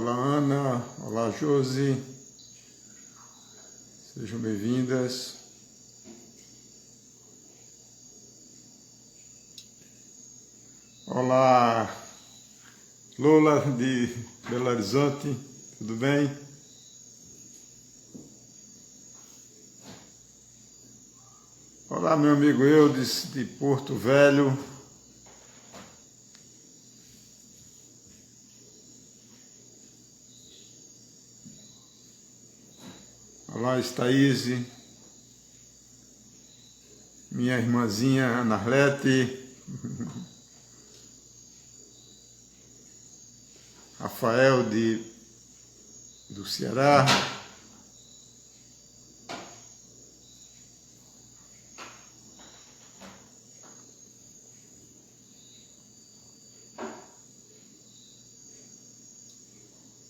Olá, Ana. Olá, Josi. Sejam bem-vindas. Olá, Lula de Belo Horizonte. Tudo bem? Olá, meu amigo Eudes de Porto Velho. Olá, Estaíse, minha irmãzinha Ana Arlete, Rafael do Ceará,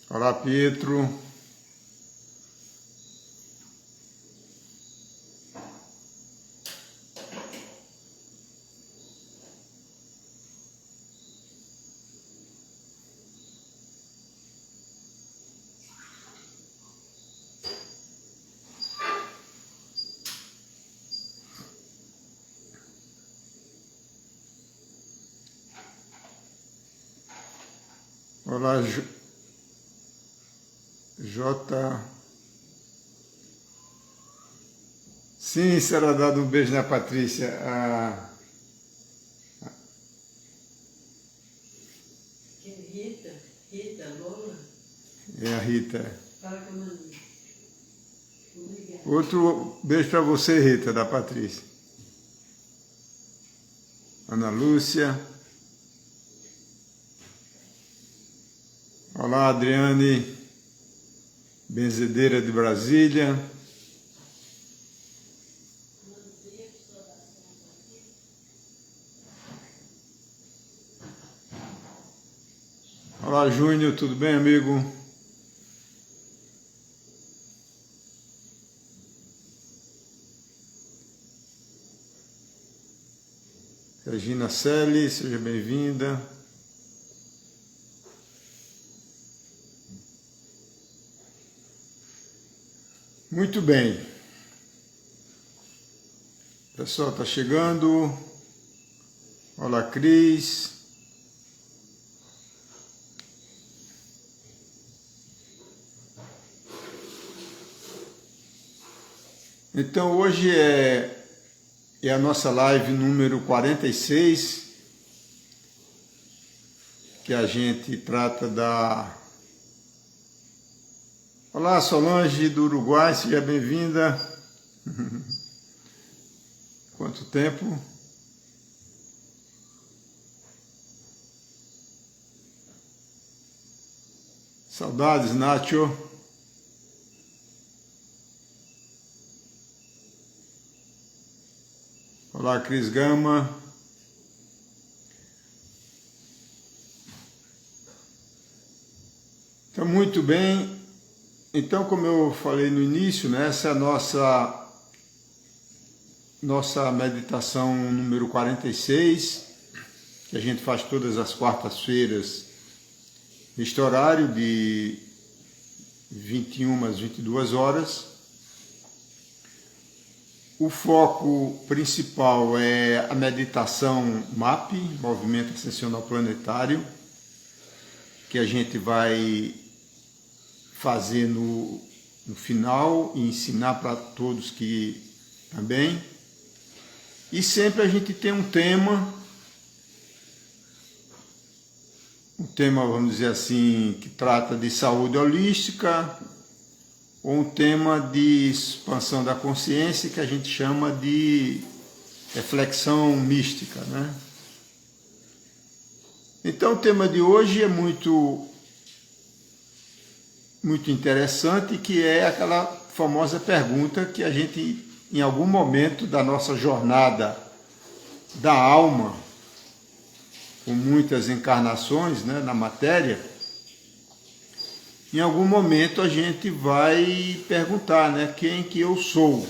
olá, Pietro. Olá, J. Sim, será dado um beijo na Patrícia. Rita, Lola. É a Rita. Fala com a Manu. Obrigada. Outro beijo para você, Rita, da Patrícia. Ana Lúcia. Olá, Adriane, benzedeira de Brasília. Olá, Júnior, tudo bem, amigo? Regina Selle, seja bem-vinda. Muito bem. O pessoal está chegando. Olá, Cris. Então, hoje é a nossa live número 46, que a gente trata da... Olá, Solange do Uruguai, seja bem-vinda. Quanto tempo? Saudades, Nacho. Olá, Cris Gama. Então, muito bem. Então, como eu falei no início, né, essa é a nossa meditação número 46, que a gente faz todas as quartas-feiras, neste horário de 21 às 22 horas. O foco principal é a meditação MAP, Movimento Ascensional Planetário, que a gente vai fazer no final e ensinar para todos que também. E sempre a gente tem um tema, vamos dizer assim, que trata de saúde holística, ou um tema de expansão da consciência, que a gente chama de reflexão mística, né? Então o tema de hoje é muito interessante, que é aquela famosa pergunta que a gente, em algum momento da nossa jornada da alma, com muitas encarnações, né, na matéria, em algum momento a gente vai perguntar, né, quem que eu sou?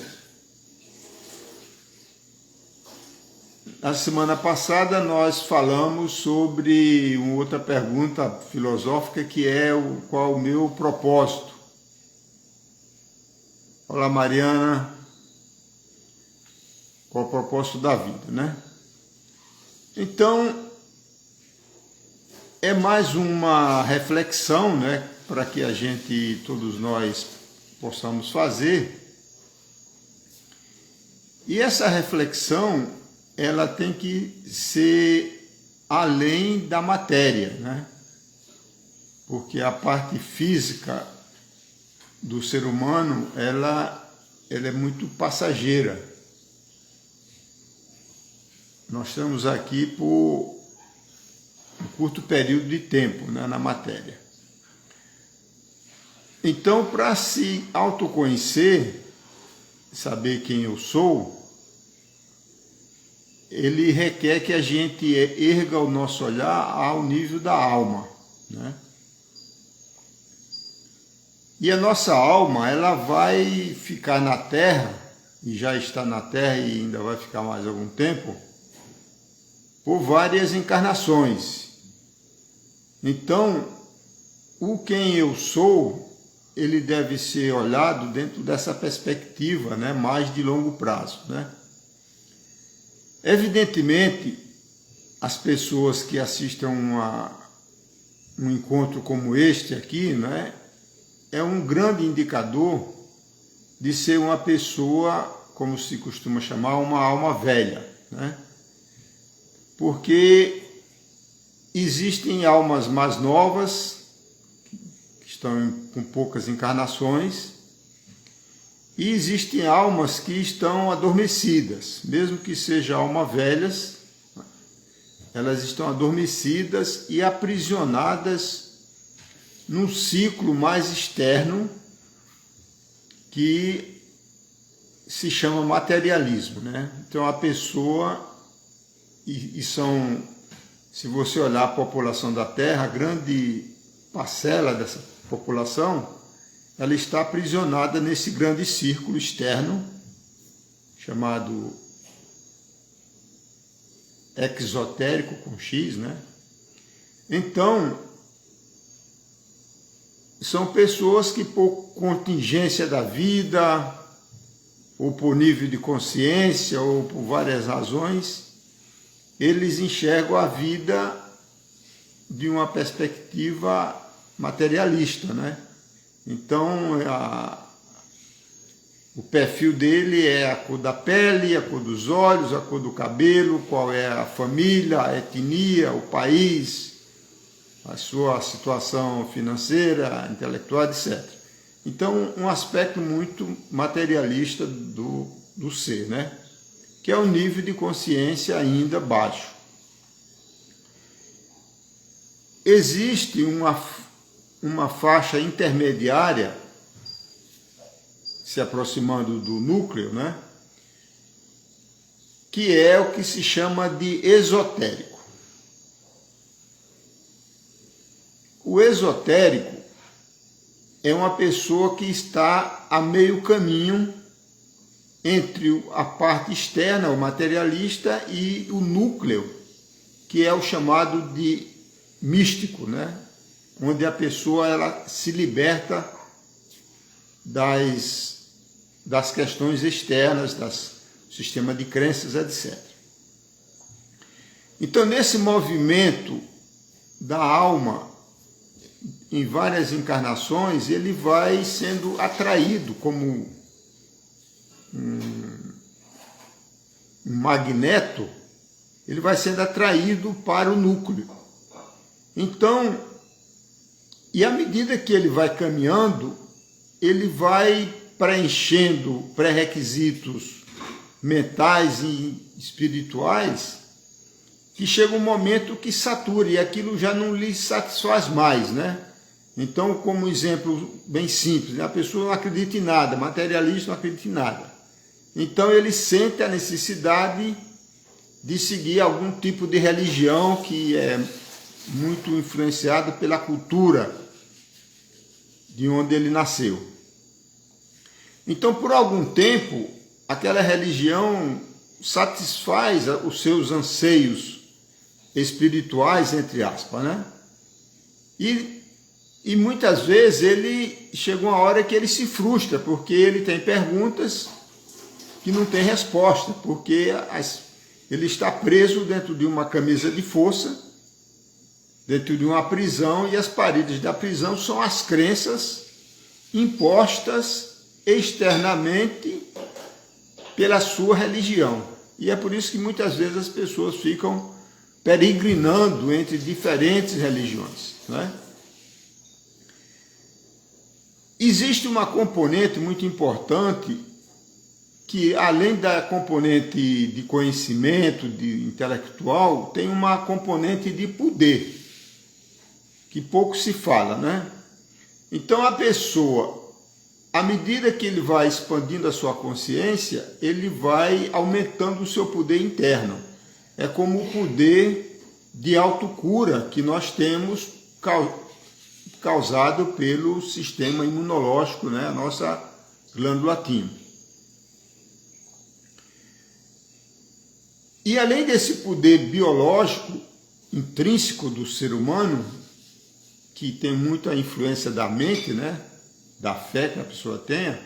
na semana passada nós falamos sobre uma outra pergunta filosófica que é qual o meu propósito. Olá, Mariana. Qual o propósito da vida, né? Então, é mais uma reflexão, né, para que a gente, todos nós, possamos fazer. E essa reflexão, ela tem que ser além da matéria, né? Porque a parte física do ser humano, ela é muito passageira. Nós estamos aqui por um curto período de tempo, né, na matéria. Então, para se autoconhecer, saber quem eu sou, ele requer que a gente erga o nosso olhar ao nível da alma, né? E a nossa alma, ela vai ficar na Terra, e já está na Terra e ainda vai ficar mais algum tempo, por várias encarnações. Então, o quem eu sou, ele deve ser olhado dentro dessa perspectiva, né, mais de longo prazo, né? Evidentemente, as pessoas que assistem um encontro como este aqui, né, é um grande indicador de ser uma pessoa, como se costuma chamar, uma alma velha, né? Porque existem almas mais novas, que estão com poucas encarnações, e existem almas que estão adormecidas, mesmo que sejam almas velhas, elas estão adormecidas e aprisionadas num ciclo mais externo que se chama materialismo, né? Então a pessoa, e são, se você olhar a população da Terra, a grande parcela dessa população, ela está aprisionada nesse grande círculo externo, chamado exotérico, com X, né? Então, são pessoas que, por contingência da vida, ou por nível de consciência, ou por várias razões, eles enxergam a vida de uma perspectiva materialista, né? Então, o perfil dele é a cor da pele, a cor dos olhos, a cor do cabelo, qual é a família, a etnia, o país, a sua situação financeira, intelectual, etc. Então, um aspecto muito materialista do ser, né? Que é um nível de consciência ainda baixo. Existe uma faixa intermediária, se aproximando do núcleo, né? Que é o que se chama de esotérico. O esotérico é uma pessoa que está a meio caminho entre a parte externa, o materialista, e o núcleo, que é o chamado de místico, né? Onde a pessoa ela se liberta das questões externas, do sistema de crenças, etc. Então, nesse movimento da alma, em várias encarnações, ele vai sendo atraído como um magneto, ele vai sendo atraído para o núcleo. Então, e à medida que ele vai caminhando, ele vai preenchendo pré-requisitos mentais e espirituais, que chega um momento que satura e aquilo já não lhe satisfaz mais, né? Então, como exemplo bem simples, a pessoa não acredita em nada, materialista não acredita em nada. Então, ele sente a necessidade de seguir algum tipo de religião que é muito influenciado pela cultura de onde ele nasceu. Então, por algum tempo, aquela religião satisfaz os seus anseios espirituais, entre aspas, né? E muitas vezes ele chega uma hora que ele se frustra, porque ele tem perguntas que não tem resposta, porque ele está preso dentro de uma camisa de força, dentro de uma prisão, e as paredes da prisão são as crenças impostas externamente pela sua religião. E é por isso que muitas vezes as pessoas ficam peregrinando entre diferentes religiões, né? Existe uma componente muito importante que, além da componente de conhecimento, de intelectual, tem uma componente de poder, que pouco se fala, né? Então a pessoa, à medida que ele vai expandindo a sua consciência, ele vai aumentando o seu poder interno. É como o poder de autocura que nós temos causado pelo sistema imunológico, né? A nossa glândula timo. E além desse poder biológico intrínseco do ser humano, que tem muita influência da mente, né? Da fé que a pessoa tenha,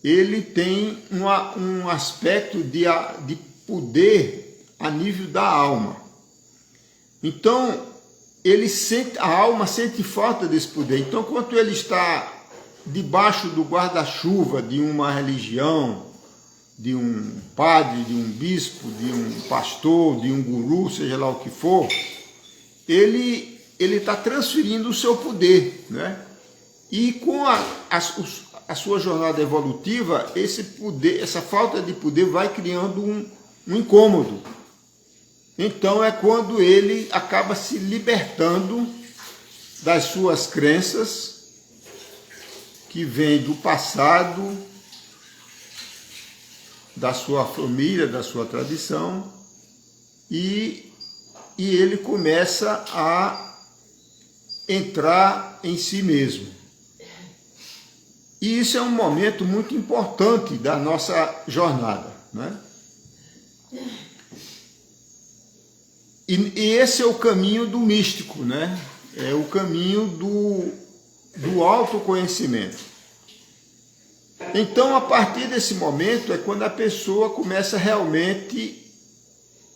ele tem um aspecto de poder a nível da alma. Então, a alma sente falta desse poder. Então, quando ele está debaixo do guarda-chuva de uma religião, de um padre, de um bispo, de um pastor, de um guru, seja lá o que for, ele está transferindo o seu poder, né? E com a sua jornada evolutiva, esse poder, essa falta de poder vai criando um incômodo. Então é quando ele acaba se libertando das suas crenças que vêm do passado, da sua família, da sua tradição, e ele começa a entrar em si mesmo. E isso é um momento muito importante da nossa jornada, né? E esse é o caminho do místico, né? É o caminho do autoconhecimento. Então, a partir desse momento é quando a pessoa começa realmente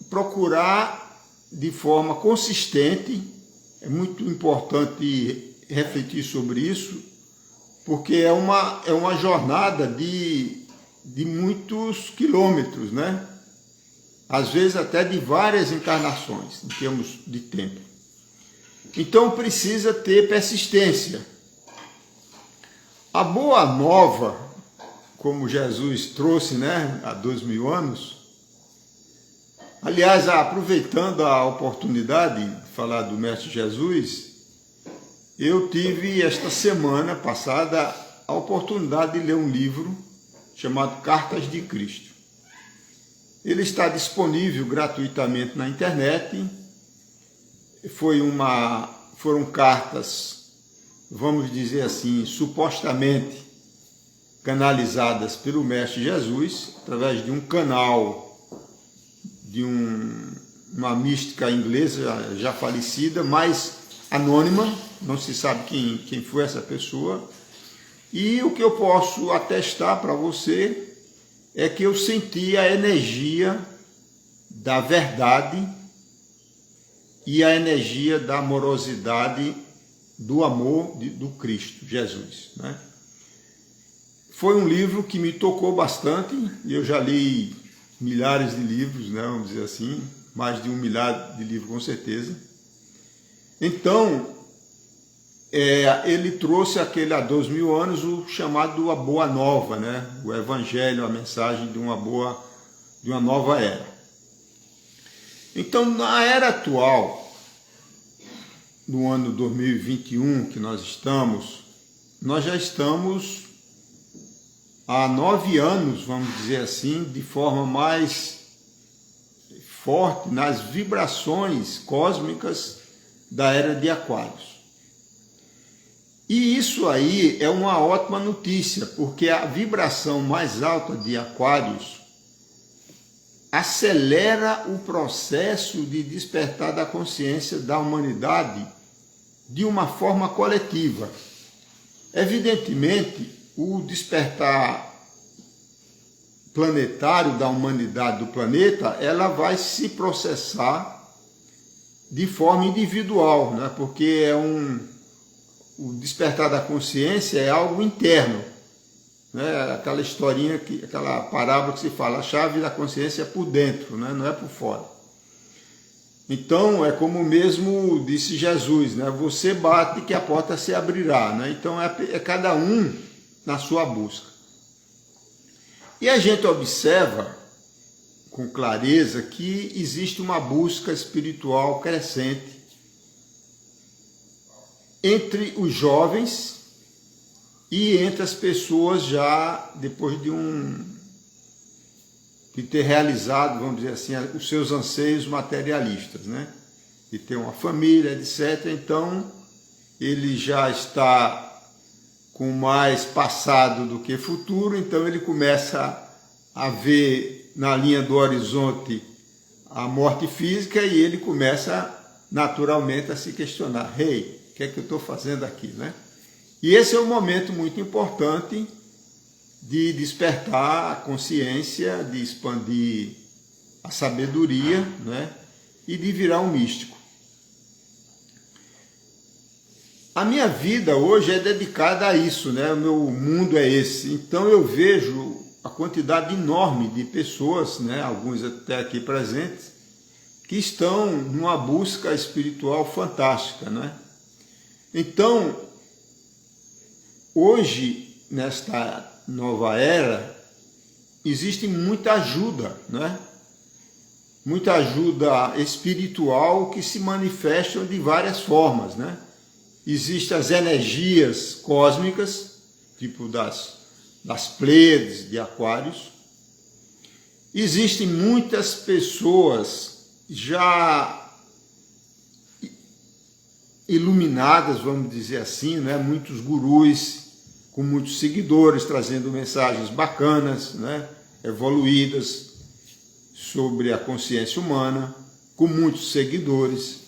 procurar de forma consistente. É muito importante refletir sobre isso, porque é uma jornada de muitos quilômetros, né? Às vezes até de várias encarnações, em termos de tempo. Então precisa ter persistência. A boa nova, como Jesus trouxe, né, há 2000 anos, aliás, aproveitando a oportunidade de falar do Mestre Jesus, eu tive esta semana passada a oportunidade de ler um livro chamado Cartas de Cristo. Ele está disponível gratuitamente na internet. Foram cartas, vamos dizer assim, supostamente canalizadas pelo Mestre Jesus, através de um canal de uma mística inglesa já falecida, mas anônima, não se sabe quem foi essa pessoa. E o que eu posso atestar para você é que eu senti a energia da verdade e a energia da amorosidade, do amor do Cristo, Jesus, né? Foi um livro que me tocou bastante, e eu já li milhares de livros, né, vamos dizer assim, mais de 1 milhar de livros com certeza. Então, ele trouxe há 2000 anos o chamado a Boa Nova, né? O Evangelho, a mensagem de uma nova era. Então, na era atual, no ano 2021 que nós já estamos há 9 anos, vamos dizer assim, de forma mais forte nas vibrações cósmicas da era de Aquários. E isso aí é uma ótima notícia, porque a vibração mais alta de Aquários acelera o processo de despertar da consciência da humanidade de uma forma coletiva. Evidentemente, o despertar planetário da humanidade do planeta, ela vai se processar de forma individual, né? Porque o despertar da consciência é algo interno, né? Aquela historinha, aquela parábola que se fala, a chave da consciência é por dentro, né? Não é por fora. Então, é como mesmo disse Jesus, né? Você bate que a porta se abrirá, né? Então, é cada um na sua busca. E a gente observa com clareza que existe uma busca espiritual crescente entre os jovens e entre as pessoas já depois de ter realizado, vamos dizer assim, os seus anseios materialistas, né? De ter uma família, etc. Então, ele já está com mais passado do que futuro, então ele começa a ver na linha do horizonte a morte física e ele começa naturalmente a se questionar, hey, o que é que eu estou fazendo aqui, né? E esse é um momento muito importante de despertar a consciência, de expandir a sabedoria, né? E de virar um místico. A minha vida hoje é dedicada a isso, né? O meu mundo é esse. Então eu vejo a quantidade enorme de pessoas, né? Alguns até aqui presentes, que estão numa busca espiritual fantástica, né? Então, hoje, nesta nova era, existe muita ajuda, né? Muita ajuda espiritual que se manifesta de várias formas, né? Existem as energias cósmicas, tipo das Pleiades, de Aquários. Existem muitas pessoas já iluminadas, vamos dizer assim, né? Muitos gurus com muitos seguidores, trazendo mensagens bacanas, né? Evoluídas sobre a consciência humana, com muitos seguidores.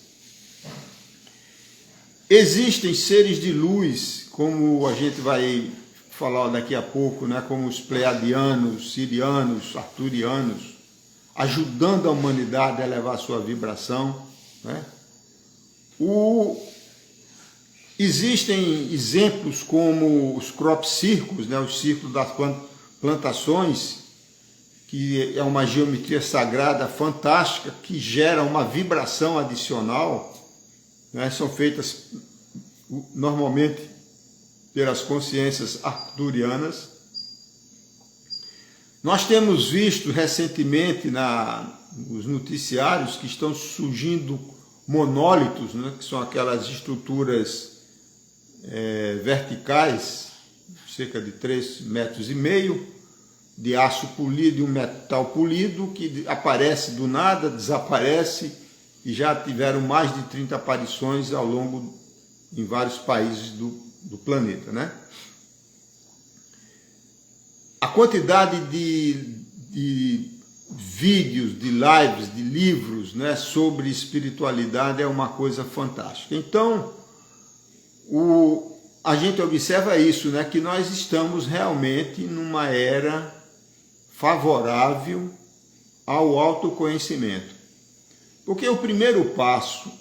Existem seres de luz, como a gente vai falar daqui a pouco, né, como os pleiadianos, sirianos, arturianos, ajudando a humanidade a elevar a sua vibração, né? Existem exemplos como os crop circles, né, os círculos das plantações, que é uma geometria sagrada fantástica, que gera uma vibração adicional, né, são feitas normalmente pelas consciências arturianas. Nós temos visto recentemente nos noticiários que estão surgindo monólitos, né, que são aquelas estruturas verticais, cerca de 3,5 metros, de aço polido e um metal polido, que aparece do nada, desaparece, e já tiveram mais de 30 aparições ao longo em vários países do planeta, né? A quantidade de vídeos, de lives, de livros, né, sobre espiritualidade é uma coisa fantástica. Então, a gente observa isso, né, que nós estamos realmente numa era favorável ao autoconhecimento. Porque o primeiro passo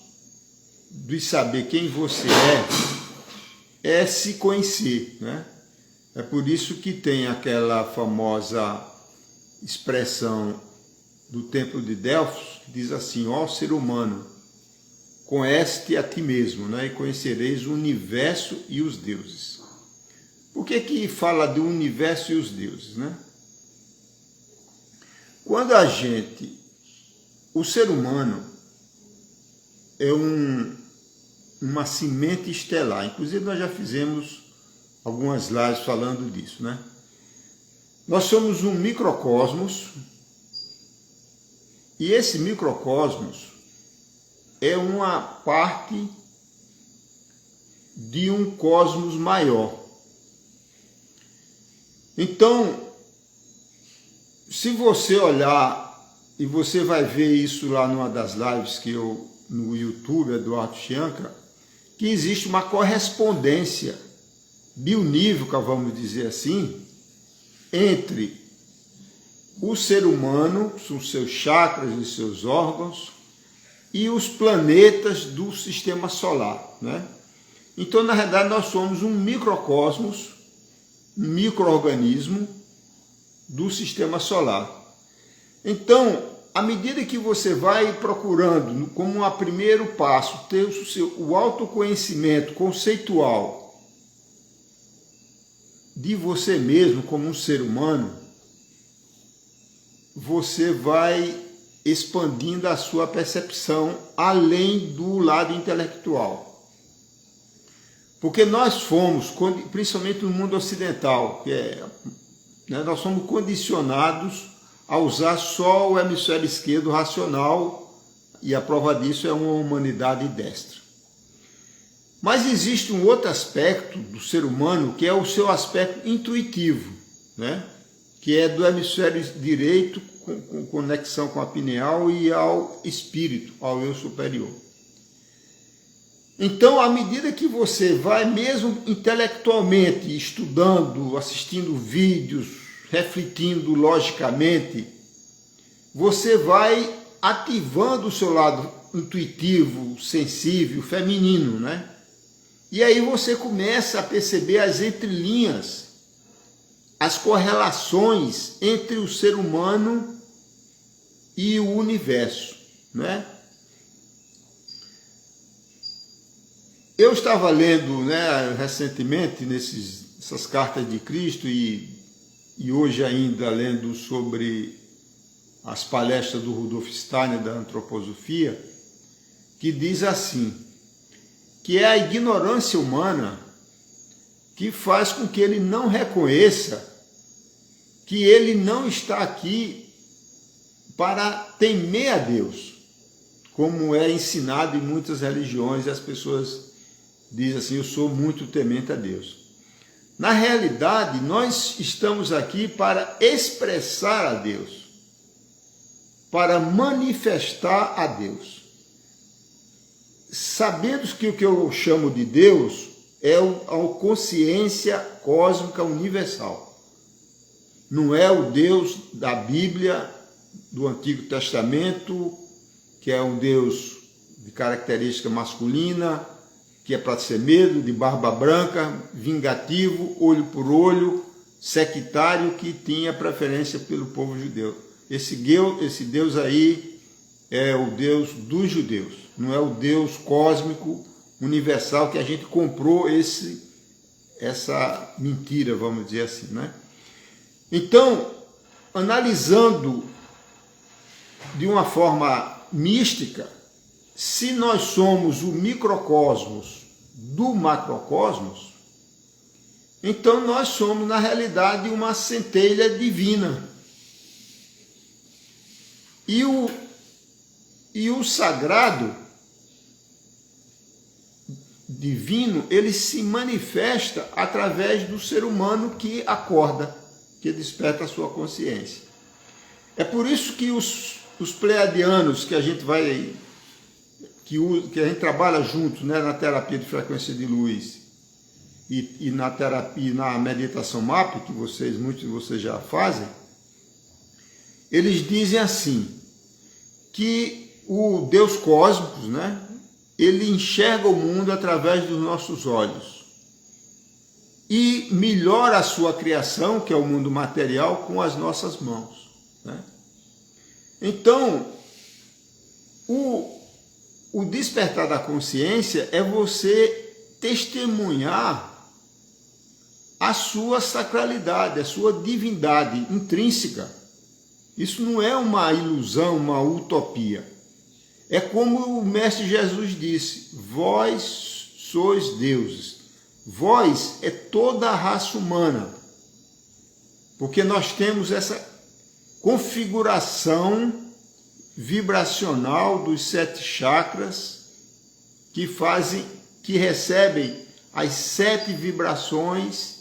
de saber quem você é se conhecer, né? É por isso que tem aquela famosa expressão do Templo de Delfos, que diz assim, ó ser humano, conhece-te a ti mesmo, né? E conhecereis o universo e os deuses. Por que fala do universo e os deuses, né? Quando o ser humano é uma semente estelar, inclusive nós já fizemos algumas lives falando disso, né? Nós somos um microcosmos, e esse microcosmos é uma parte de um cosmos maior. Então, se você olhar e você vai ver isso lá numa das lives que eu, no YouTube, Eduardo Chianca, que existe uma correspondência bionívoca, vamos dizer assim, entre o ser humano, os seus chakras e seus órgãos, e os planetas do sistema solar, né? Então, na realidade, nós somos um microcosmos, um micro-organismo do sistema solar. Então, à medida que você vai procurando, como um primeiro passo, ter o autoconhecimento conceitual de você mesmo como um ser humano, você vai expandindo a sua percepção além do lado intelectual. Porque nós fomos, principalmente no mundo ocidental, nós somos condicionados a usar só o hemisfério esquerdo racional, e a prova disso é uma humanidade destra. Mas existe um outro aspecto do ser humano, que é o seu aspecto intuitivo, né? Que é do hemisfério direito, com conexão com a pineal e ao espírito, ao eu superior. Então, à medida que você vai, mesmo intelectualmente, estudando, assistindo vídeos, refletindo logicamente, você vai ativando o seu lado intuitivo, sensível, feminino, né? E aí você começa a perceber as entrelinhas, as correlações entre o ser humano e o universo, né? Eu estava lendo, né, recentemente essas cartas de Cristo e hoje ainda lendo sobre as palestras do Rudolf Steiner da antroposofia, que diz assim, que é a ignorância humana que faz com que ele não reconheça que ele não está aqui para temer a Deus, como é ensinado em muitas religiões, e as pessoas dizem assim, eu sou muito temente a Deus. Na realidade, nós estamos aqui para expressar a Deus, para manifestar a Deus. Sabendo que o que eu chamo de Deus é a consciência cósmica universal. Não é o Deus da Bíblia, do Antigo Testamento, que é um Deus de característica masculina, que é para ser medo, de barba branca, vingativo, olho por olho, sectário, que tinha preferência pelo povo judeu. Esse Deus aí é o Deus dos judeus, não é o Deus cósmico, universal, que a gente comprou essa mentira, vamos dizer assim, né? Então, analisando de uma forma mística, se nós somos o microcosmos do macrocosmos, então nós somos, na realidade, uma centelha divina. E o sagrado divino, ele se manifesta através do ser humano que acorda, que desperta a sua consciência. É por isso que os pleiadianos que a gente vai... que a gente trabalha juntos, né, na terapia de frequência de luz e na terapia, na meditação MAP, que muitos de vocês já fazem, eles dizem assim, que o Deus cósmico, né, ele enxerga o mundo através dos nossos olhos e melhora a sua criação, que é o mundo material, com as nossas mãos, né? Então, o despertar da consciência é você testemunhar a sua sacralidade, a sua divindade intrínseca. Isso não é uma ilusão, uma utopia. É como o Mestre Jesus disse, vós sois deuses. Vós é toda a raça humana. Porque nós temos essa configuração vibracional dos 7 chakras que recebem as 7 vibrações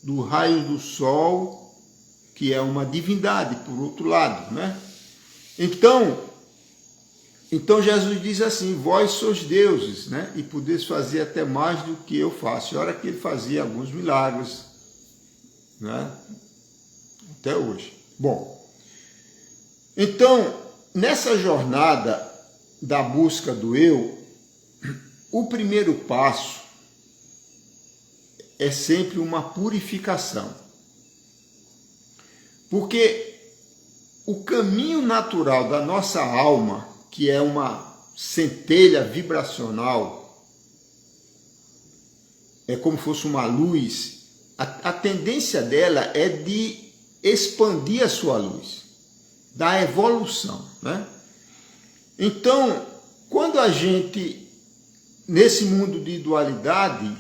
do raio do sol, que é uma divindade, por outro lado, né? Então Jesus diz assim, vós sois deuses, né? E podeis fazer até mais do que eu faço. E a hora que ele fazia alguns milagres, né? Até hoje. Bom, então, nessa jornada da busca do eu, o primeiro passo é sempre uma purificação. Porque o caminho natural da nossa alma, que é uma centelha vibracional, é como se fosse uma luz, a tendência dela é de expandir a sua luz, da evolução, né? Então, quando a gente, nesse mundo de dualidade,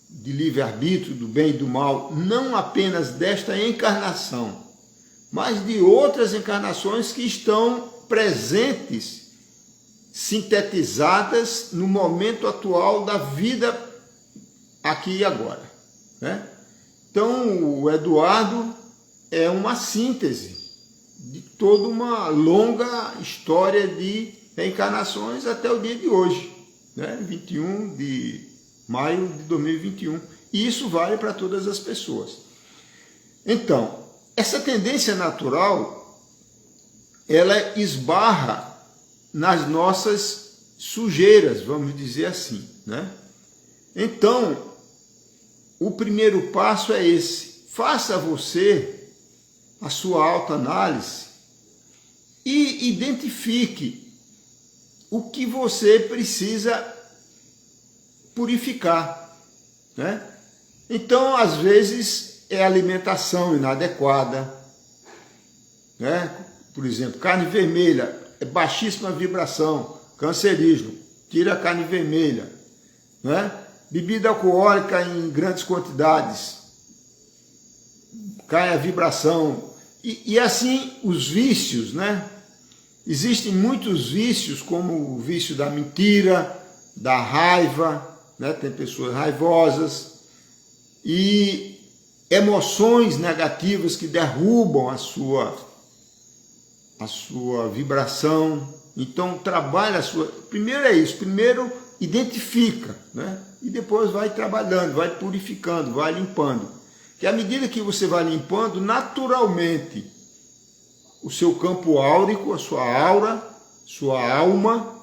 de livre-arbítrio, do bem e do mal, não apenas desta encarnação, mas de outras encarnações que estão presentes, sintetizadas no momento atual da vida aqui e agora, né? Então, o Eduardo é uma síntese de toda uma longa história de reencarnações até o dia de hoje, né? 21 de maio de 2021. E isso vale para todas as pessoas. Então, essa tendência natural, ela esbarra nas nossas sujeiras, vamos dizer assim, né? Então, o primeiro passo é esse. Faça você a sua autoanálise e identifique o que você precisa purificar, né? Então, às vezes, é alimentação inadequada, né? Por exemplo, carne vermelha é baixíssima vibração, cancerígeno, tira a carne vermelha, né? Bebida alcoólica em grandes quantidades, cai a vibração, e assim os vícios, né? Existem muitos vícios, como o vício da mentira, da raiva, né? Tem pessoas raivosas, e emoções negativas que derrubam a sua vibração. Então trabalha a sua... Primeiro é isso, primeiro identifica, né? E depois vai trabalhando, vai purificando, vai limpando. Que à medida que você vai limpando, naturalmente, o seu campo áurico, a sua aura, sua alma,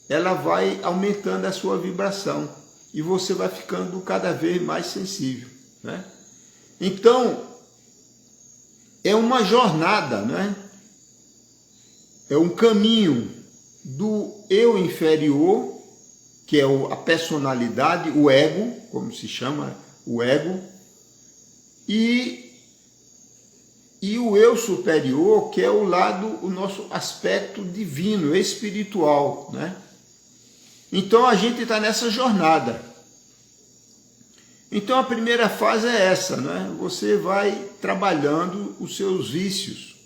ela vai aumentando a sua vibração. E você vai ficando cada vez mais sensível, né? Então, é uma jornada, né? É um caminho do eu inferior, que é a personalidade, o ego, como se chama, o ego, e o eu superior, que é o nosso aspecto divino, espiritual, né? Então a gente está nessa jornada. Então a primeira fase é essa, né? Você vai trabalhando os seus vícios,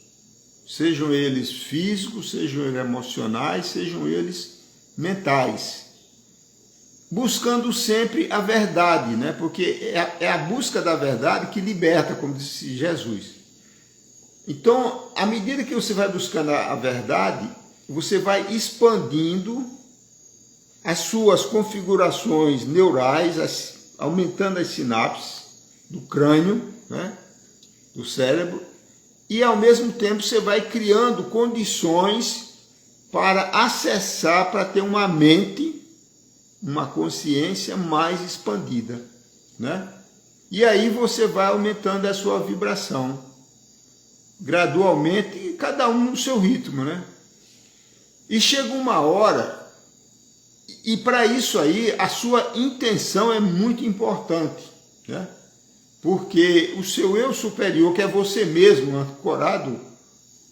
sejam eles físicos, sejam eles emocionais, sejam eles mentais, buscando sempre a verdade, né? Porque é a busca da verdade que liberta, como disse Jesus. Então, à medida que você vai buscando a verdade, você vai expandindo as suas configurações neurais, aumentando as sinapses do crânio, né? Do cérebro, e ao mesmo tempo você vai criando condições para acessar, para ter uma mente, uma consciência mais expandida, né? E aí você vai aumentando a sua vibração, gradualmente, cada um no seu ritmo, né? E chega uma hora, e para isso aí, a sua intenção é muito importante, né? Porque o seu eu superior, que é você mesmo, ancorado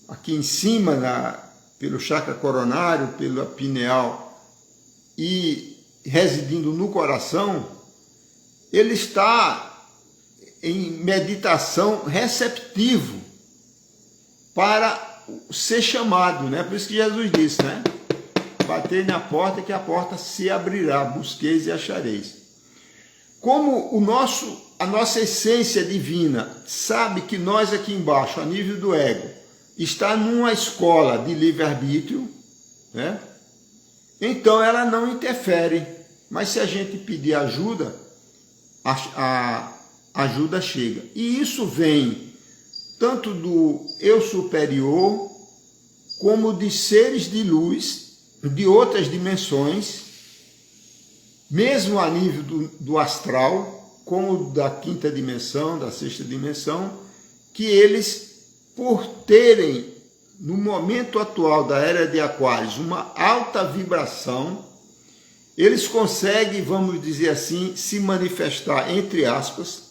aqui em cima, pelo chakra coronário, pela pineal, e residindo no coração, ele está em meditação receptivo para ser chamado, né? Por isso que Jesus disse, né? Batei na porta que a porta se abrirá, busqueis e achareis. Como a nossa essência divina sabe que nós aqui embaixo, a nível do ego, está numa escola de livre-arbítrio, né? Então ela não interfere, mas se a gente pedir ajuda, a ajuda chega. E isso vem tanto do eu superior, como de seres de luz, de outras dimensões, mesmo a nível do astral, como da quinta dimensão, da sexta dimensão, que eles, por terem, no momento atual da era de Aquários, uma alta vibração, eles conseguem, vamos dizer assim, se manifestar, entre aspas,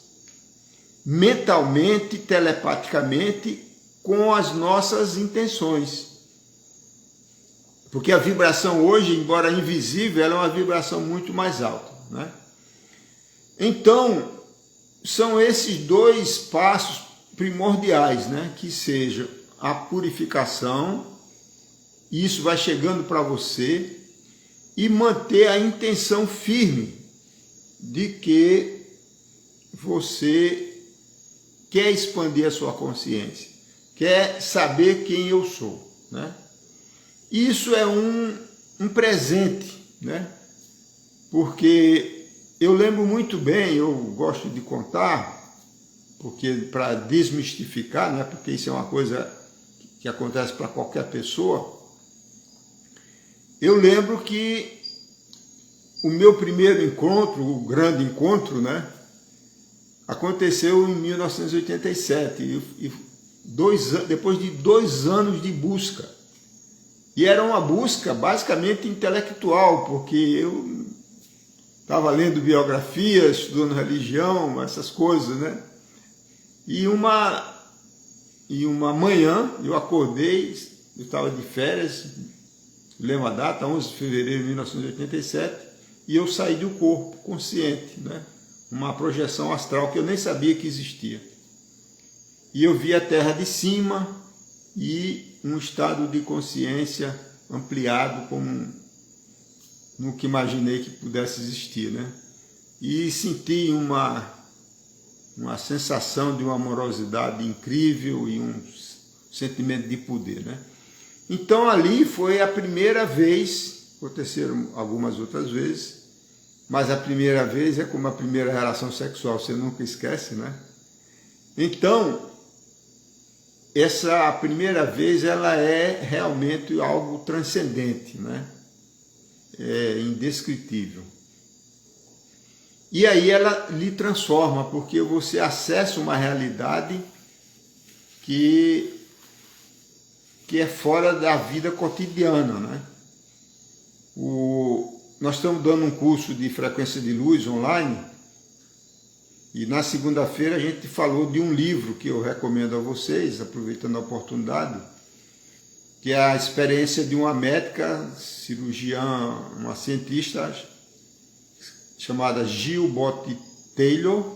mentalmente, telepaticamente, com as nossas intenções. Porque a vibração hoje, embora invisível, ela é uma vibração muito mais alta, né? Então, são esses dois passos primordiais, né? Que seja a purificação, isso vai chegando para você, e manter a intenção firme de que você quer expandir a sua consciência, quer saber quem eu sou, né? Isso é um presente, né? Porque eu lembro muito bem, eu gosto de contar, porque para desmistificar, né? Porque isso é uma coisa que acontece para qualquer pessoa. Eu lembro que o meu primeiro encontro, o grande encontro, né? Aconteceu em 1987, e depois de 2 anos de busca. E era uma busca basicamente intelectual, porque eu estava lendo biografia, estudando religião, essas coisas, né? E uma manhã eu acordei, eu estava de férias, lembro a data, 11 de fevereiro de 1987, e eu saí do corpo consciente, né? Uma projeção astral que eu nem sabia que existia. E eu vi a Terra de cima e um estado de consciência ampliado, como nunca imaginei que pudesse existir, né? E senti uma sensação de uma amorosidade incrível e um sentimento de poder, né? Então ali foi a primeira vez, aconteceram algumas outras vezes, mas a primeira vez é como a primeira relação sexual, você nunca esquece, né? Então, essa primeira vez ela é realmente algo transcendente, né? É indescritível. E aí ela lhe transforma, porque você acessa uma realidade que é fora da vida cotidiana, né? Nós estamos dando um curso de frequência de luz online, e na segunda-feira a gente falou de um livro que eu recomendo a vocês, aproveitando a oportunidade, que é a experiência de uma médica, cirurgiã, uma cientista chamada Gill Botte Taylor.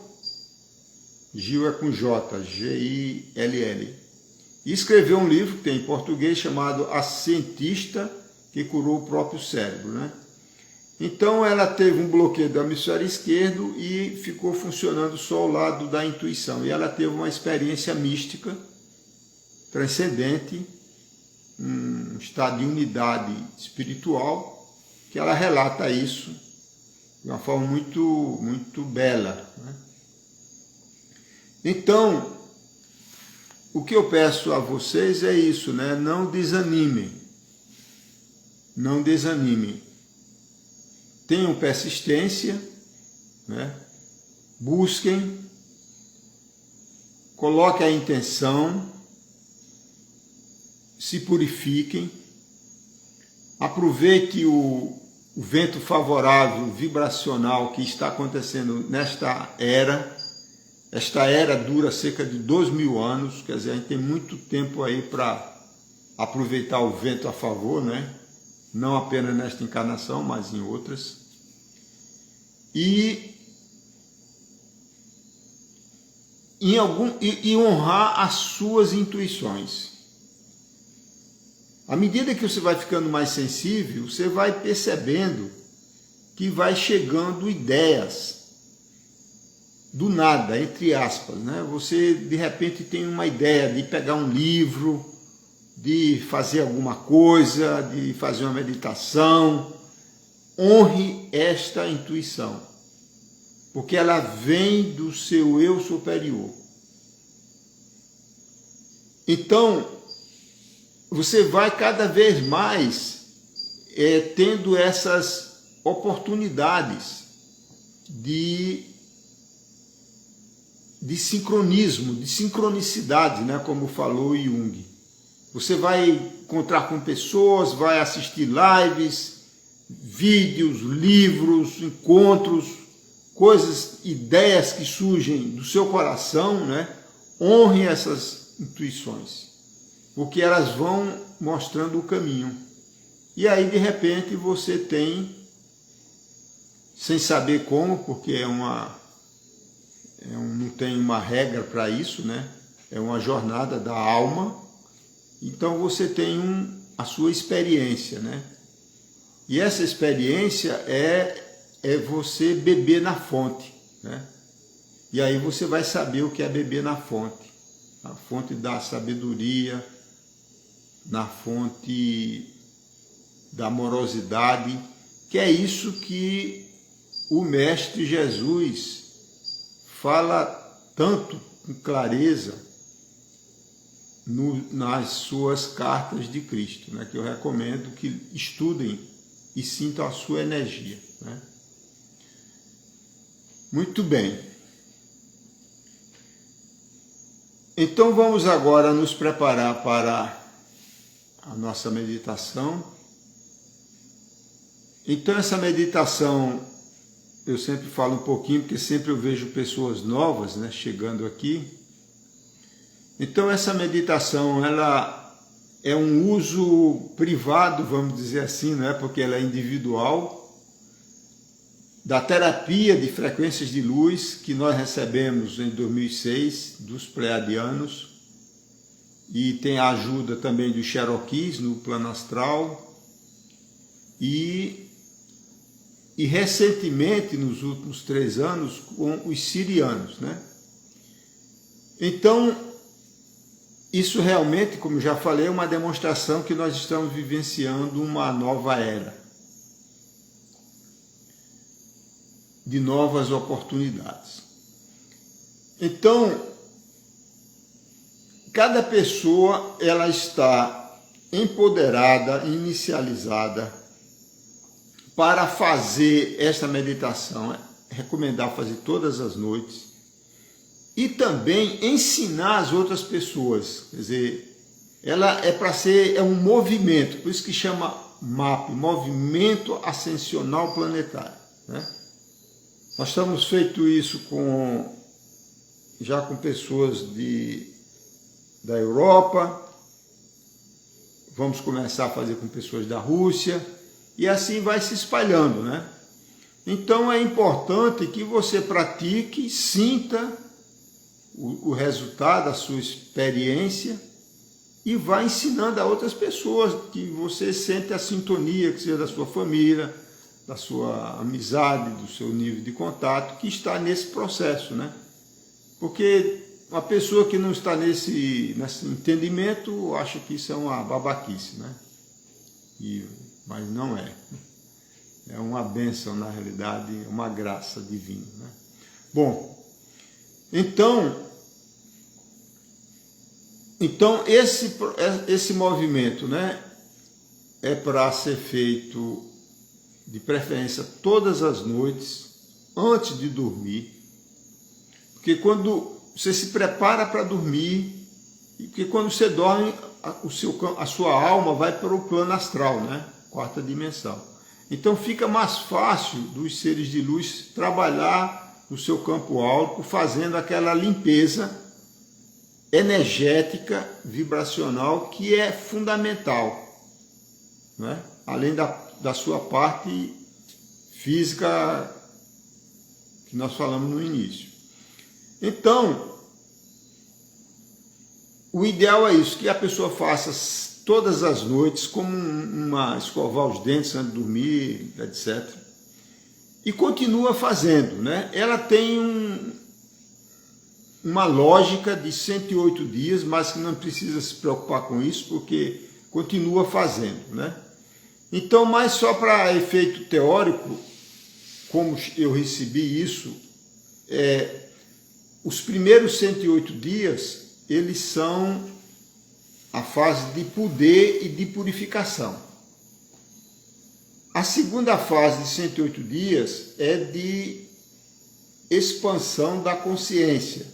Gill é com J, G-I-L-L. E escreveu um livro que tem em português chamado A Cientista que Curou o Próprio Cérebro, né? Então ela teve um bloqueio do hemisfério esquerdo e ficou funcionando só o lado da intuição. E ela teve uma experiência mística, transcendente, um estado de unidade espiritual, que ela relata isso de uma forma muito, muito bela, né? Então, o que eu peço a vocês é isso, né? Não desanimem. Não desanimem. Tenham persistência, né? Busquem, coloquem a intenção, se purifiquem, aproveite o vento favorável, vibracional que está acontecendo nesta era. Esta era dura cerca de 2000 anos, quer dizer, a gente tem muito tempo aí para aproveitar o vento a favor, né? Não apenas nesta encarnação, mas em outras. E honrar as suas intuições. À medida que você vai ficando mais sensível, você vai percebendo que vai chegando ideias do nada, entre aspas, né? Você de repente tem uma ideia de pegar um livro, de fazer alguma coisa, de fazer uma meditação. Honre esta intuição, porque ela vem do seu eu superior. Então, você vai cada vez mais tendo essas oportunidades de sincronismo, de sincronicidade, né, como falou Jung. Você vai encontrar com pessoas, vai assistir lives, vídeos, livros, encontros, coisas, ideias que surgem do seu coração, né? Honre essas intuições, porque elas vão mostrando o caminho. E aí, de repente, você tem, sem saber como, porque não tem uma regra para isso, né? É uma jornada da alma. Então você tem a sua experiência, né? E essa experiência é você beber na fonte, né? E aí você vai saber o que é beber na fonte. A fonte da sabedoria, na fonte da amorosidade, que é isso que o Mestre Jesus fala tanto com clareza nas suas cartas de Cristo, né? Que eu recomendo que estudem e sintam a sua energia, né? Muito bem. Então vamos agora nos preparar para a nossa meditação. Então essa meditação, eu sempre falo um pouquinho, porque sempre eu vejo pessoas novas, né, chegando aqui. Então essa meditação, ela é um uso privado, vamos dizer assim, não é? Porque ela é individual, da terapia de frequências de luz que nós recebemos em 2006 dos pleiadianos, e tem a ajuda também dos Cherokees no plano astral, e recentemente, nos últimos 3 anos, com os sirianos, né? Então, isso realmente, como já falei, é uma demonstração que nós estamos vivenciando uma nova era, de novas oportunidades. Então, cada pessoa, ela está empoderada, inicializada para fazer esta meditação. É recomendar fazer todas as noites. E também ensinar as outras pessoas. Quer dizer, ela é para ser um movimento, por isso que chama MAP, Movimento Ascensional Planetário, né? Nós estamos feito isso já com pessoas da Europa, vamos começar a fazer com pessoas da Rússia, e assim vai se espalhando, né? Então é importante que você pratique, sinta o resultado da sua experiência e vá ensinando a outras pessoas, que você sente a sintonia, que seja da sua família, da sua amizade, do seu nível de contato, que está nesse processo, né? Porque uma pessoa que não está nesse entendimento acha que isso é uma babaquice, né? Mas não é. É uma bênção, na realidade, uma graça divina, né? Bom, então esse movimento, né, é para ser feito de preferência todas as noites, antes de dormir, porque quando você se prepara para dormir, porque quando você dorme, a sua alma vai para o plano astral, né, 4ª dimensão. Então fica mais fácil dos seres de luz trabalhar no seu campo áurico, fazendo aquela limpeza energética, vibracional, que é fundamental, né? Além da sua parte física que nós falamos no início. Então, o ideal é isso, que a pessoa faça todas as noites, como escovar os dentes antes de dormir, etc. E continua fazendo, né? Ela tem uma lógica de 108 dias, mas que não precisa se preocupar com isso, porque continua fazendo, né? Então, mas só para efeito teórico, como eu recebi isso, os primeiros 108 dias, eles são a fase de poder e de purificação. A segunda fase de 108 dias é de expansão da consciência,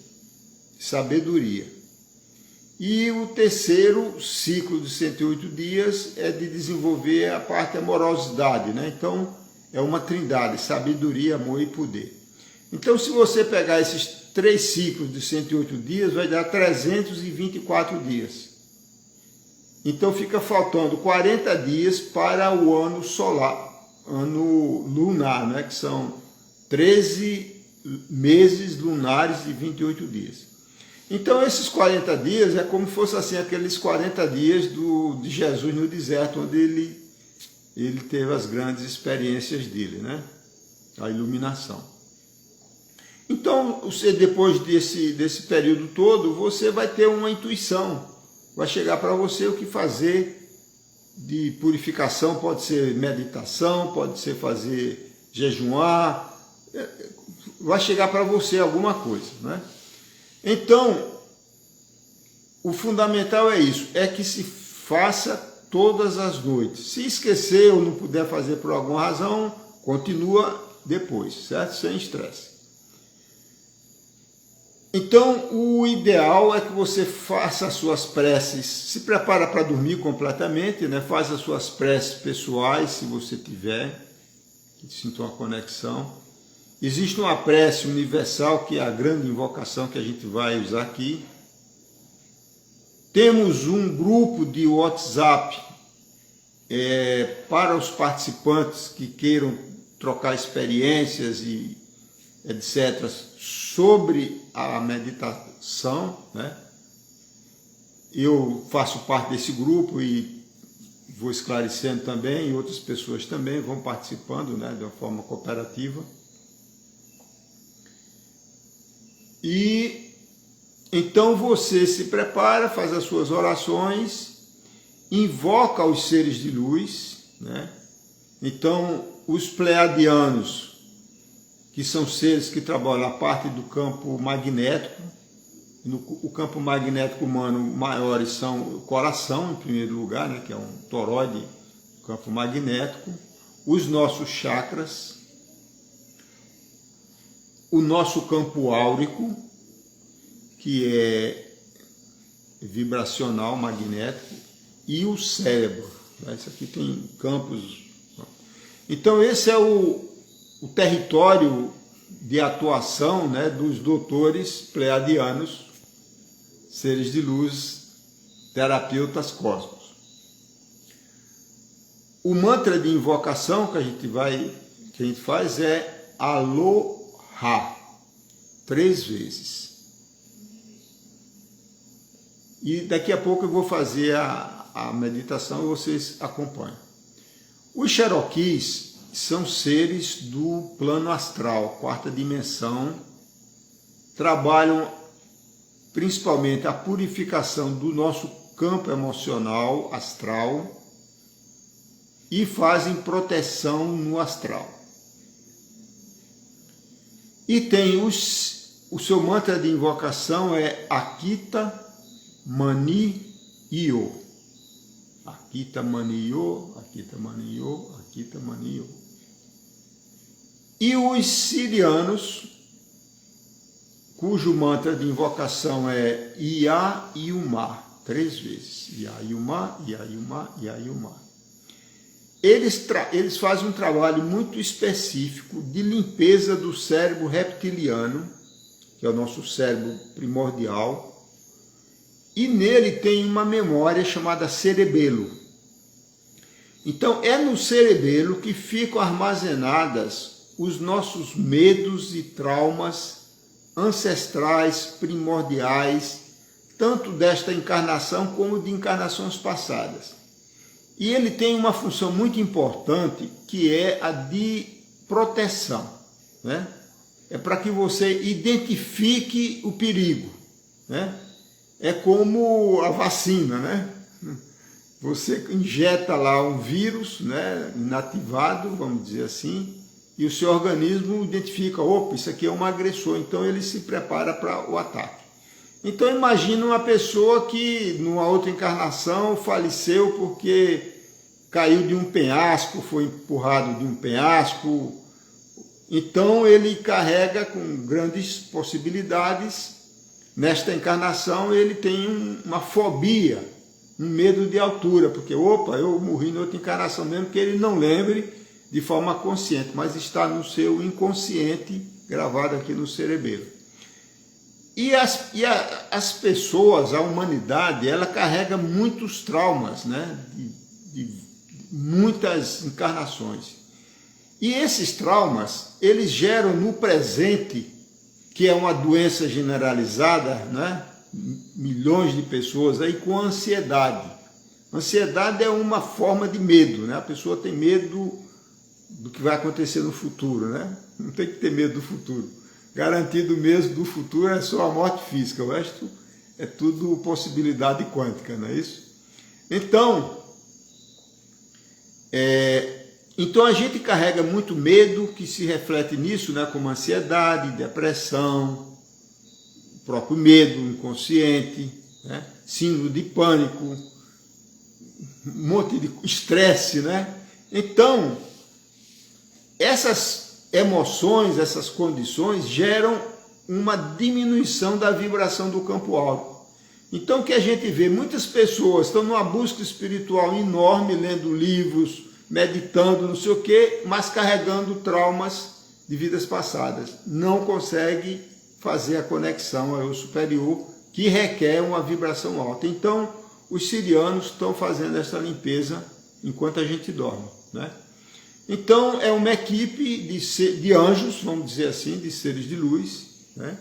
sabedoria. E o terceiro ciclo de 108 dias é de desenvolver a parte amorosidade, né? Então, é uma trindade, sabedoria, amor e poder. Então, se você pegar esses 3 ciclos de 108 dias, vai dar 324 dias. Então, fica faltando 40 dias para o ano solar, ano lunar, né? Que são 13 meses lunares de 28 dias. Então, esses 40 dias é como se fosse assim, aqueles 40 dias de Jesus no deserto, onde ele teve as grandes experiências dele, né? A iluminação. Então, você, depois desse período todo, você vai ter uma intuição. Vai chegar para você o que fazer de purificação, pode ser meditação, pode ser fazer jejuar, vai chegar para você alguma coisa, né? Então, o fundamental é isso, é que se faça todas as noites. Se esquecer ou não puder fazer por alguma razão, continua depois, certo? Sem estresse. Então, o ideal é que você faça as suas preces, se prepara para dormir completamente, né? Faz as suas preces pessoais, se você tiver, que sinta uma conexão. Existe uma prece universal, que é a grande invocação que a gente vai usar aqui. Temos um grupo de WhatsApp para os participantes que queiram trocar experiências e etc. sobre a meditação, né? Eu faço parte desse grupo e vou esclarecendo também, e outras pessoas também vão participando, né, de uma forma cooperativa. E então você se prepara, faz as suas orações, invoca os seres de luz, né? Então, os pleiadianos, que são seres que trabalham a parte do campo magnético, o campo magnético humano maiores são o coração, em primeiro lugar, né, que é um toroide, campo magnético, os nossos chakras, o nosso campo áurico, que é vibracional, magnético, e o cérebro. Isso aqui tem campos. Então, esse é o território de atuação, né, dos doutores pleiadianos, seres de luz, terapeutas cósmicos. O mantra de invocação que a gente faz é Aloha, 3 vezes. E daqui a pouco eu vou fazer a meditação e vocês acompanham. Os Cherokees são seres do plano astral, 4ª dimensão, trabalham principalmente a purificação do nosso campo emocional astral e fazem proteção no astral. E tem o seu mantra de invocação é Akita Mani Yo. Akita Mani Yo, Akita Mani Yo, Akita Mani Yo. E os sirianos, cujo mantra de invocação é Ia Yuma, 3 vezes. Ia Yuma, Ia Yuma, Ia Yuma. Eles fazem um trabalho muito específico de limpeza do cérebro reptiliano, que é o nosso cérebro primordial, e nele tem uma memória chamada cerebelo. Então, é no cerebelo que ficam armazenadas os nossos medos e traumas ancestrais, primordiais, tanto desta encarnação como de encarnações passadas. E ele tem uma função muito importante, que é a de proteção, né? é para que você identifique o perigo, né? É como a vacina, né? Você injeta lá um vírus, né, inativado, vamos dizer assim, e o seu organismo identifica, opa, isso aqui é um agressor, então ele se prepara para o ataque. Então imagina uma pessoa que numa outra encarnação faleceu porque caiu de um penhasco, foi empurrado de um penhasco. Então ele carrega com grandes possibilidades. Nesta encarnação ele tem uma fobia, um medo de altura, porque opa, eu morri em outra encarnação, mesmo que ele não lembre de forma consciente, mas está no seu inconsciente, gravado aqui no cerebelo. E as pessoas, a humanidade, ela carrega muitos traumas, né? de muitas encarnações. E esses traumas, eles geram no presente, que é uma doença generalizada, né? Milhões de pessoas aí com ansiedade. Ansiedade é uma forma de medo, né? A pessoa tem medo do que vai acontecer no futuro, né? Não tem que ter medo do futuro. Garantido mesmo do futuro é só a morte física, o resto é tudo possibilidade quântica, não é isso? Então a gente carrega muito medo que se reflete nisso, né? Como ansiedade, depressão, o próprio medo inconsciente, né? Síndrome de pânico, um monte de estresse, né? Então, essas emoções, essas condições geram uma diminuição da vibração do campo áurico. Então, o que a gente vê, muitas pessoas estão numa busca espiritual enorme, lendo livros, meditando, não sei o quê, mas carregando traumas de vidas passadas. Não consegue fazer a conexão ao eu superior, que requer uma vibração alta. Então, os sirianos estão fazendo essa limpeza enquanto a gente dorme, né? Então, é uma equipe de anjos, vamos dizer assim, de seres de luz, né?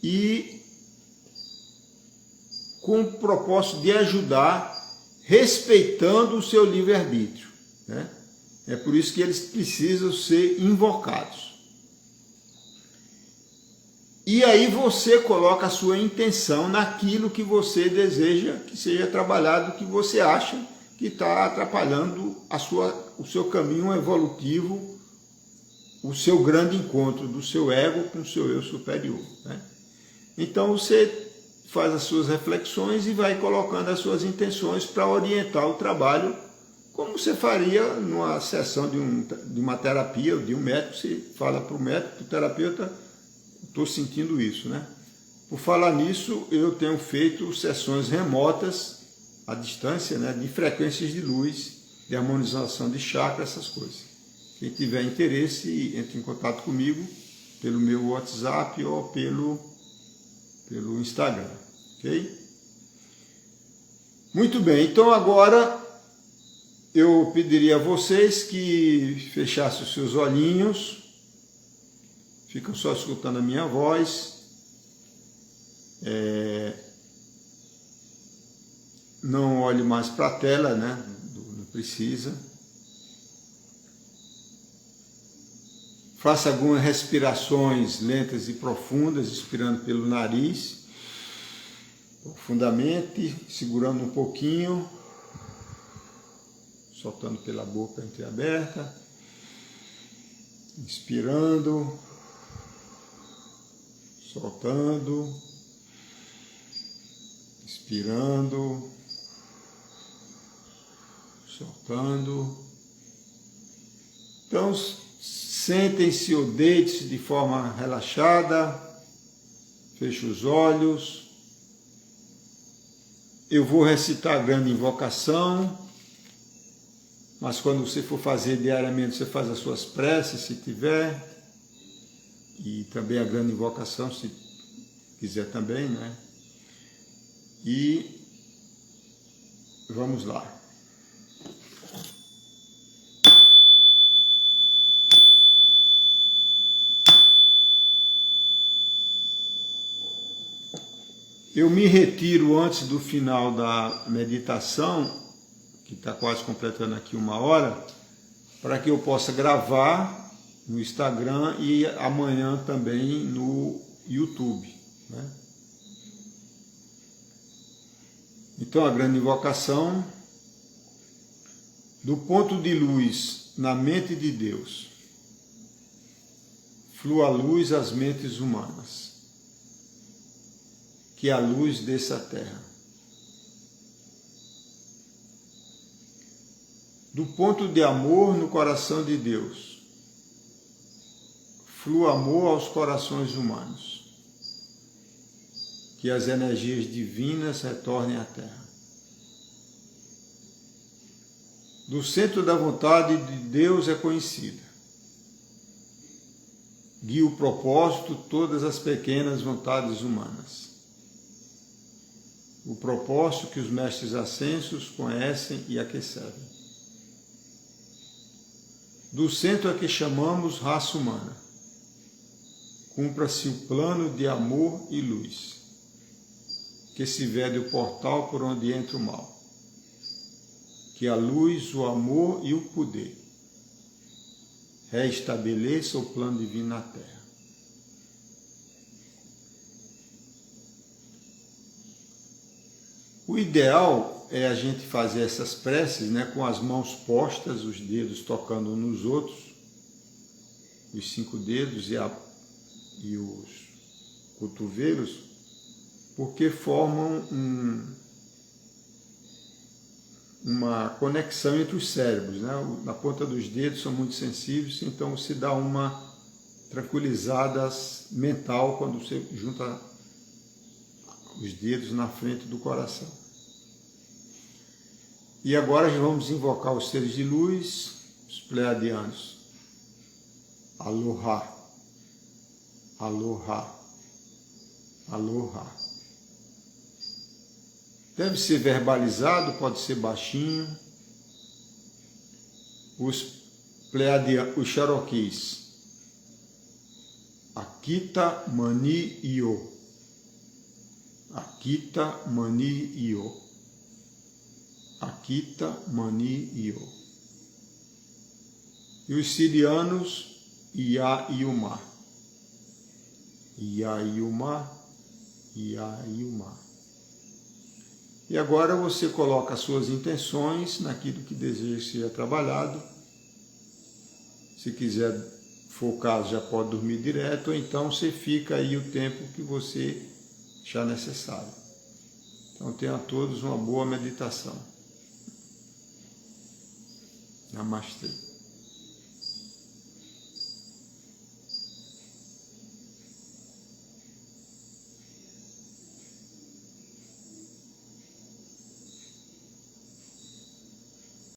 E com o propósito de ajudar, respeitando o seu livre-arbítrio, né? É por isso que eles precisam ser invocados. E aí você coloca a sua intenção naquilo que você deseja que seja trabalhado, que você acha que está atrapalhando o seu caminho evolutivo, o seu grande encontro do seu ego com o seu eu superior, né? Então você faz as suas reflexões e vai colocando as suas intenções para orientar o trabalho, como você faria numa sessão de uma terapia ou de um médico. Você fala para o médico, para o terapeuta, estou sentindo isso, né? Por falar nisso, eu tenho feito sessões remotas à distância, né, de frequências de luz, de harmonização de chakra, essas coisas. Quem tiver interesse, entre em contato comigo pelo meu WhatsApp ou pelo Instagram, ok? Muito bem, então agora eu pediria a vocês que fechassem os seus olhinhos, ficam só escutando a minha voz. Não olhe mais para a tela, né? Não precisa. Faça algumas respirações lentas e profundas, inspirando pelo nariz, profundamente, segurando um pouquinho, soltando pela boca entreaberta, inspirando, soltando, inspirando, soltando. Então, sentem-se ou deite-se de forma relaxada, feche os olhos. Eu vou recitar a grande invocação, mas quando você for fazer diariamente, você faz as suas preces, se tiver, e também a grande invocação, se quiser também, né? E vamos lá. Eu me retiro antes do final da meditação, que está quase completando aqui 1 hora, para que eu possa gravar no Instagram e amanhã também no YouTube, né? Então, a grande invocação: do ponto de luz na mente de Deus, flua a luz às mentes humanas, que a luz desça à terra. Do ponto de amor no coração de Deus, flua amor aos corações humanos, que as energias divinas retornem à terra. Do centro da vontade de Deus é conhecida. Guia o propósito todas as pequenas vontades humanas. O propósito que os mestres ascensos conhecem e a que servem. Do centro a que chamamos raça humana, cumpra-se o plano de amor e luz, que se vede o portal por onde entra o mal. Que a luz, o amor e o poder reestabeleça o plano divino na Terra. O ideal é a gente fazer essas preces, né, com as mãos postas, os dedos tocando uns nos outros, os 5 dedos e os cotovelos, porque formam uma conexão entre os cérebros, né? Na ponta dos dedos são muito sensíveis, então se dá uma tranquilizada mental quando você junta os dedos na frente do coração. E agora já vamos invocar os seres de luz, os pleiadianos. Aloha, aloha, aloha. Deve ser verbalizado, pode ser baixinho. Os pleiadianos, os Cherokees. Akita Mani Io. Akita Mani Io. Akita Mani Io. E os sirianos, Ia Iuma. Ia Iuma, Ia Iuma. E agora você coloca as suas intenções naquilo que deseja que seja trabalhado. Se quiser focar, já pode dormir direto, ou então você fica aí o tempo que você achar necessário. Então tenham a todos uma boa meditação. Namastê.